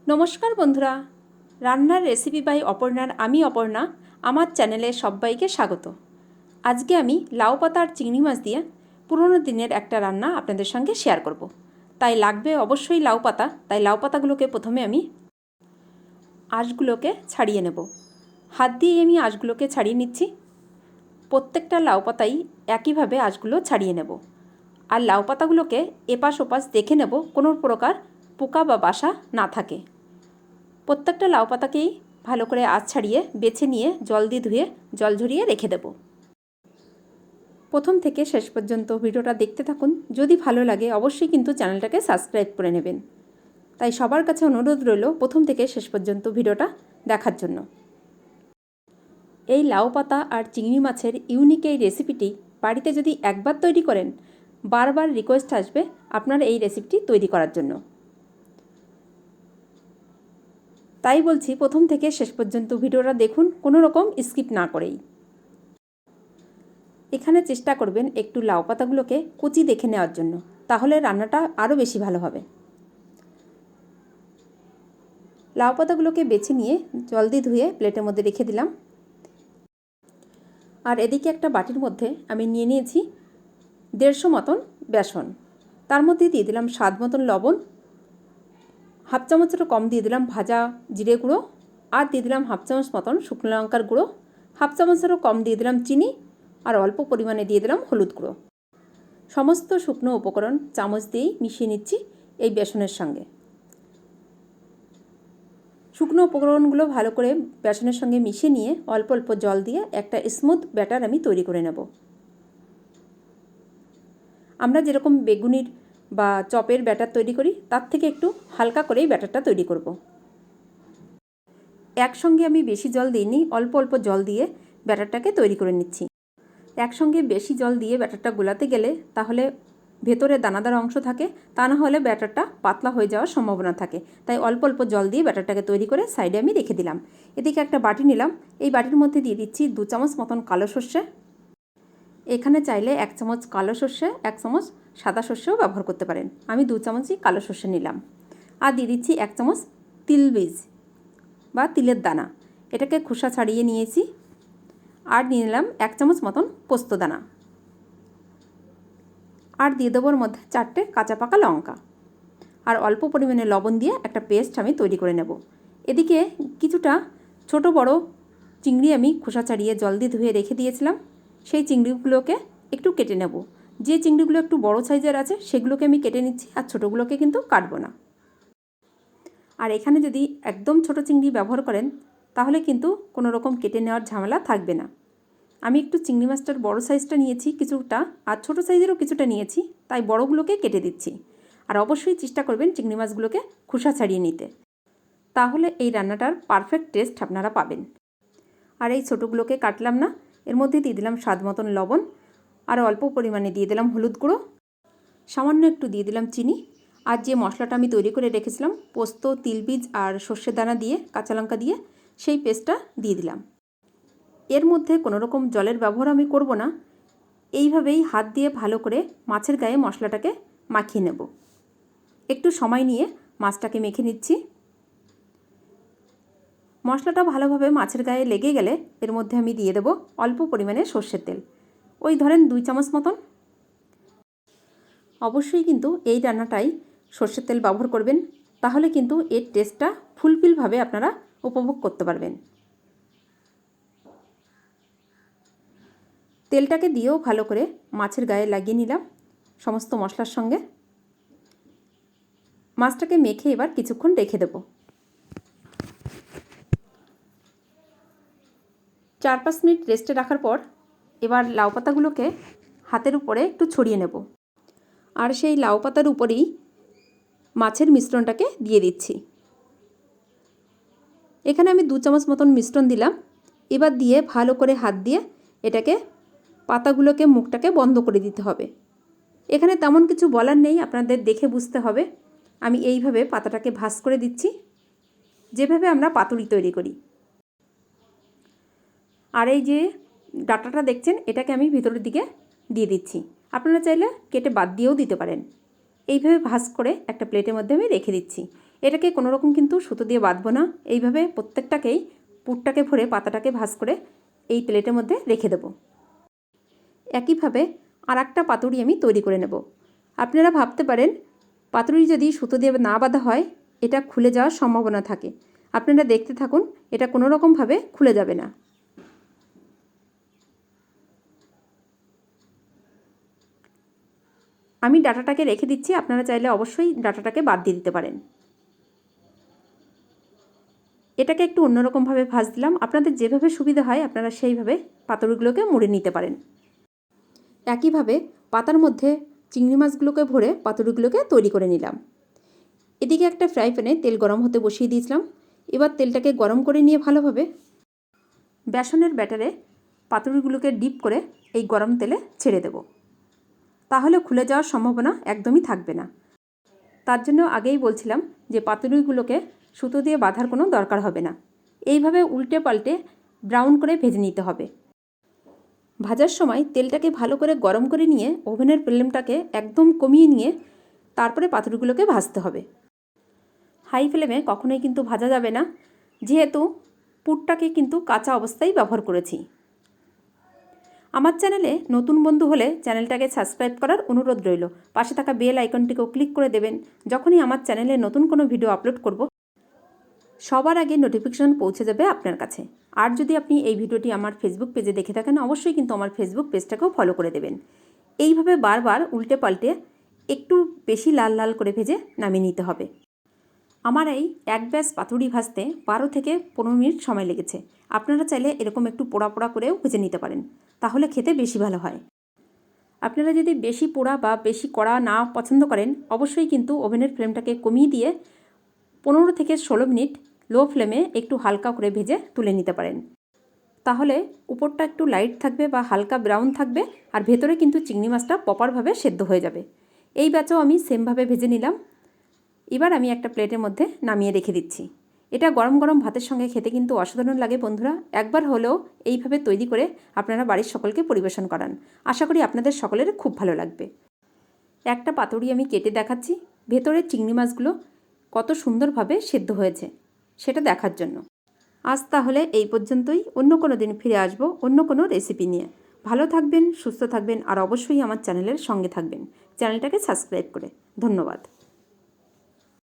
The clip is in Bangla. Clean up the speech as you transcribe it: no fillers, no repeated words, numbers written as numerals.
নমস্কার বন্ধুরা, রান্নার রেসিপি বাই অপর্ণার আমি অপর্ণা আমার চ্যানেলে সবাইকে স্বাগত। আজকে আমি লাউ পাতা আর চিংড়ি মাছ দিয়ে পুরনো দিনের একটা রান্না আপনাদের সঙ্গে শেয়ার করব। তাই লাগবে অবশ্যই লাউ পাতা। তাই লাউ পাতাগুলোকে প্রথমে আমি আঁশগুলোকে ছাড়িয়ে নেব। হাত দিয়ে আমি আঁশগুলোকে ছাড়িয়ে নিচ্ছি। প্রত্যেকটা লাউ পাতাই একইভাবে আঁশগুলো ছাড়িয়ে নেব। আর লাউ পাতাগুলোকে এপাশ ওপাশ দেখে নেব কোনো প্রকার পোকা বা বাসা না থাকে। প্রত্যেকটা লাউ পাতাকেই ভালো করে আঁশ ছাড়িয়ে বেছে নিয়ে জল দিয়ে ধুয়ে জল ঝরিয়ে রেখে দেব। প্রথম থেকে শেষ পর্যন্ত ভিডিওটা দেখতে থাকুন। যদি ভালো লাগে অবশ্যই কিন্তু চ্যানেলটাকে সাবস্ক্রাইব করে নেবেন। তাই সবার কাছে অনুরোধ রইল প্রথম থেকে শেষ পর্যন্ত ভিডিওটা দেখার জন্য। এই লাউ পাতা আর চিংড়ি মাছের ইউনিক এই রেসিপিটি বাড়িতে যদি একবার তৈরি করেন বারবার রিকোয়েস্ট আসবে আপনার এই রেসিপিটি তৈরি করার জন্য। তাই বলছি প্রথম থেকে শেষ পর্যন্ত ভিডিওটা দেখুন, কোনো রকম স্কিপ না করেই। এখানে চেষ্টা করবেন একটু লাউ পাতাগুলোকে কুচি দেখে নেওয়ার জন্য, তাহলে রান্নাটা আরও বেশি ভালো হবে। লাউ পাতাগুলোকে বেছে নিয়ে জল দিয়ে ধুয়ে প্লেটের মধ্যে রেখে দিলাম। আর এদিকে একটা বাটির মধ্যে আমি নিয়ে নিয়েছি 150 মতন বেসন। তার মধ্যে দিয়ে দিলাম স্বাদ মতন লবণ, হাফ চামচেরও কম দিয়ে দিলাম ভাজা জিরে গুঁড়ো, আর দিয়ে দিলাম হাফ চামচ মতন শুকনো লঙ্কার গুঁড়ো, হাফ চামচেরও কম দিয়ে দিলাম চিনি, আর অল্প পরিমাণে দিয়ে দিলাম হলুদ গুঁড়ো। সমস্ত শুকনো উপকরণ চামচ দিয়েই মিশিয়ে নিচ্ছি এই বেসনের সঙ্গে। শুকনো উপকরণগুলো ভালো করে বেসনের সঙ্গে মিশিয়ে নিয়ে অল্প অল্প জল দিয়ে একটা স্মুথ ব্যাটার আমি তৈরি করে নেব। আমরা যেরকম বেগুনির বা চপের ব্যাটার তৈরি করি তার থেকে একটু হালকা করেই ব্যাটারটা তৈরি করব। একসঙ্গে আমি বেশি জল দিইনি, অল্প অল্প জল দিয়ে ব্যাটারটাকে তৈরি করে নিচ্ছি। একসঙ্গে বেশি জল দিয়ে ব্যাটারটা গোলাতে গেলে তাহলে ভেতরে দানাদার অংশ থাকে, তা না হলে ব্যাটারটা পাতলা হয়ে যাওয়ার সম্ভাবনা থাকে। তাই অল্প অল্প জল দিয়ে ব্যাটারটাকে তৈরি করে সাইডে আমি রেখে দিলাম। এদিকে একটা বাটি নিলাম, এই বাটির মধ্যে দিয়ে দিচ্ছি 2 চামচ মতন কালো সর্ষে। এখানে চাইলে 1 চামচ কালো সর্ষে 1 চামচ সাদা সর্ষেও ব্যবহার করতে পারেন। আমি 2 চামচই কালো সর্ষে নিলাম। আর দিয়ে দিচ্ছি 1 চামচ তিল বীজ বা তিলের দানা, এটাকে খোসা ছাড়িয়ে নিয়েছি। আর নিয়ে নিলাম 1 চামচ মতন পোস্ত দানা। আর দিয়ে দেবো ওর মধ্যে 4টে কাঁচা পাকা লঙ্কা। আর অল্প পরিমাণে লবণ দিয়ে একটা পেস্ট আমি তৈরি করে নেব। এদিকে কিছুটা ছোট বড় চিংড়ি আমি খোসা ছাড়িয়ে জল দিয়ে ধুয়ে রেখে দিয়েছিলাম। সেই চিংড়িগুলোকে একটু কেটে নেব। যে চিংড়িগুলো একটু বড় সাইজের আছে সেগুলোকে আমি কেটে নিচ্ছি, আর ছোটোগুলোকে কিন্তু কাটবো না। আর এখানে যদি একদম ছোট চিংড়ি ব্যবহার করেন তাহলে কিন্তু কোনো রকম কেটে নেওয়ার ঝামেলা থাকবে না। আমি একটু চিংড়ি মাছটার বড় সাইজটা নিয়েছি কিছুটা, আর ছোট সাইজেরও কিছুটা নিয়েছি, তাই বড়গুলোকে কেটে দিচ্ছি। আর অবশ্যই চেষ্টা করবেন চিংড়ি মাছগুলোকে খোসা ছাড়িয়ে নিতে, তাহলে এই রান্নাটার পারফেক্ট টেস্ট আপনারা পাবেন। আর এই ছোটোগুলোকে কাটলাম না, এর মধ্যে দিয়ে দিলাম স্বাদ মতন লবণ, আর অল্প পরিমাণে দিয়ে দিলাম হলুদ গুঁড়ো, সামান্য একটু দিয়ে দিলাম চিনি। আর যে মশলাটা আমি তৈরি করে রেখেছিলাম পোস্ত, তিলবীজ আর সর্ষের দানা দিয়ে কাঁচা লঙ্কা দিয়ে, সেই পেস্টটা দিয়ে দিলাম। এর মধ্যে কোনো রকম জলের ব্যবহার আমি করব না। এইভাবেই হাত দিয়ে ভালো করে মাছের গায়ে মশলাটাকে মাখিয়ে নেব। একটু সময় নিয়ে মাছটাকে মেখে নিচ্ছি। মশলাটা ভালোভাবে মাছের গায়ে লেগে গেলে এর মধ্যে আমি দিয়ে দেব অল্প পরিমাণে সর্ষের তেল, ওই ধরেন 2 চামচ মতন। অবশ্যই কিন্তু এই রান্নাটাই সর্ষের তেল ব্যবহার করবেন, তাহলে কিন্তু এর টেস্টটা ফুলফিলভাবে আপনারা উপভোগ করতে পারবেন। তেলটাকে দিয়েও ভালো করে মাছের গায়ে লাগিয়ে নিলাম সমস্ত মশলার সঙ্গে। মাছটাকে মেখে এবার কিছুক্ষণ রেখে দেব। 4-5 মিনিট রেস্টে রাখার পর এবার লাউ পাতাগুলোকে হাতের উপরে একটু ছড়িয়ে নেব। আর সেই লাউ পাতার উপরেই মাছের মিশ্রণটাকে দিয়ে দিচ্ছি। এখানে আমি 2 চামচ মতন মিশ্রণ দিলাম। এবার দিয়ে ভালো করে হাত দিয়ে এটাকে পাতাগুলোকে মুখটাকে বন্ধ করে দিতে হবে। এখানে তেমন কিছু বলার নেই, আপনাদের দেখে বুঝতে হবে। আমি এইভাবে পাতাটাকে ভাঁজ করে দিচ্ছি, যেভাবে আমরা পাতুরি তৈরি করি। আর এই যে ডাঁটাটা দেখছেন এটাকে আমি ভিতরের দিকে দিয়ে দিচ্ছি। আপনারা চাইলে কেটে বাদ দিয়েও দিতে পারেন। এইভাবে ভাঁজ করে একটা প্লেটের মধ্যে আমি রেখে দিচ্ছি। এটাকে কোনো রকম কিন্তু সুতো দিয়ে বাঁধবো না, এইভাবে প্রত্যেকটাকেই পুরটাকে ভরে পাতাটাকে ভাঁজ করে এই প্লেটের মধ্যে রেখে দেবো। একইভাবে আর একটা পাতুরি আমি তৈরি করে নেব। আপনারা ভাবতে পারেন পাতুরি যদি সুতো দিয়ে না বাঁধা হয় এটা খুলে যাওয়ার সম্ভাবনা থাকে। আপনারা দেখতে থাকুন, এটা কোনো রকমভাবে খুলে যাবে না। আমি ডাটাটাকে রেখে দিচ্ছি, আপনারা চাইলে অবশ্যই ডাটাটাকে বাদ দিয়ে দিতে পারেন। এটাকে একটু অন্যরকমভাবে ভাঁজ দিলাম, আপনাদের যেভাবে সুবিধা হয় আপনারা সেইভাবে পাতুরিগুলোকে মুড়ে নিতে পারেন। একইভাবে পাতার মধ্যে চিংড়ি মাছগুলোকে ভরে পাতুরিগুলোকে তৈরি করে নিলাম। এদিকে একটা ফ্রাই প্যানে তেল গরম হতে বসিয়ে দিয়েছিলাম। এবার তেলটাকে গরম করে নিয়ে ভালোভাবে বেসনের ব্যাটারে পাতুরিগুলোকে ডিপ করে এই গরম তেলে ছেড়ে দেব। তাহলে খুলে যাওয়ার সম্ভাবনা একদমই থাকবে না। তার জন্য আগেই বলছিলাম যে পাতুরিগুলোকে সুতো দিয়ে বাঁধার কোনো দরকার হবে না। এইভাবে উল্টে পাল্টে ব্রাউন করে ভেজে নিতে হবে। ভাজার সময় তেলটাকে ভালো করে গরম করে নিয়ে ওভেনের ফ্লেমটাকে একদম কমিয়ে নিয়ে তারপরে পাতুরিগুলোকে ভাজতে হবে। হাই ফ্লেমে কখনোই কিন্তু ভাজা যাবে না, যেহেতু পুরটাকে কিন্তু কাঁচা অবস্থায় ব্যবহার করেছি। আমার চ্যানেলে নতুন বন্ধু হলে চ্যানেলটাকে সাবস্ক্রাইব করার অনুরোধ রইল। পাশে থাকা বেল আইকনটিকেও ক্লিক করে দেবেন। যখনই আমার চ্যানেলে নতুন কোনো ভিডিও আপলোড করব সবার আগে নোটিফিকেশন পৌঁছে যাবে আপনার কাছে। আর যদি আপনি এই ভিডিওটি আমার ফেসবুক পেজে দেখে থাকেন অবশ্যই কিন্তু আমার ফেসবুক পেজটাকেও ফলো করে দেবেন। এইভাবে বারবার উল্টে পাল্টে একটু বেশি লাল লাল করে ভেজে নামিয়ে নিতে হবে। আমার এই এক ব্যাচ পাতুরি ভাজতে 12 থেকে 15 মিনিট সময় লেগেছে। আপনারা চাইলে এরকম একটু পোড়া পোড়া করেও ভেজে নিতে পারেন, তাহলে খেতে বেশি ভালো হয়। আপনারা যদি বেশি পোড়া বা বেশি কড়া না পছন্দ করেন অবশ্যই কিন্তু ওভেনের ফ্লেমটাকে কমিয়ে দিয়ে 15 থেকে 16 মিনিট লো ফ্লেমে একটু হালকা করে ভেজে তুলে নিতে পারেন। তাহলে উপরটা একটু লাইট থাকবে বা হালকা ব্রাউন থাকবে আর ভেতরে কিন্তু চিংড়ি মাছটা প্রপারভাবে সেদ্ধ হয়ে যাবে। এই ব্যাচও আমি সেমভাবে ভেজে নিলাম। এবার আমি একটা প্লেটের মধ্যে নামিয়ে রেখে দিচ্ছি। এটা গরম গরম ভাতের সঙ্গে খেতে কিন্তু অসাধারণ লাগে বন্ধুরা। একবার হলেও এইভাবে তৈরি করে আপনারা বাড়ির সকলকে পরিবেশন করান। আশা করি আপনাদের সকলের খুব ভালো লাগবে। একটা পাতুরি আমি কেটে দেখাচ্ছি, ভেতরের চিংড়ি মাছগুলো কত সুন্দরভাবে সেদ্ধ হয়েছে সেটা দেখার জন্য। আজ তাহলে এই পর্যন্তই। অন্য কোনো দিন ফিরে আসব অন্য কোনো রেসিপি নিয়ে। ভালো থাকবেন, সুস্থ থাকবেন আর অবশ্যই আমার চ্যানেলের সঙ্গে থাকবেন, চ্যানেলটাকে সাবস্ক্রাইব করে। ধন্যবাদ।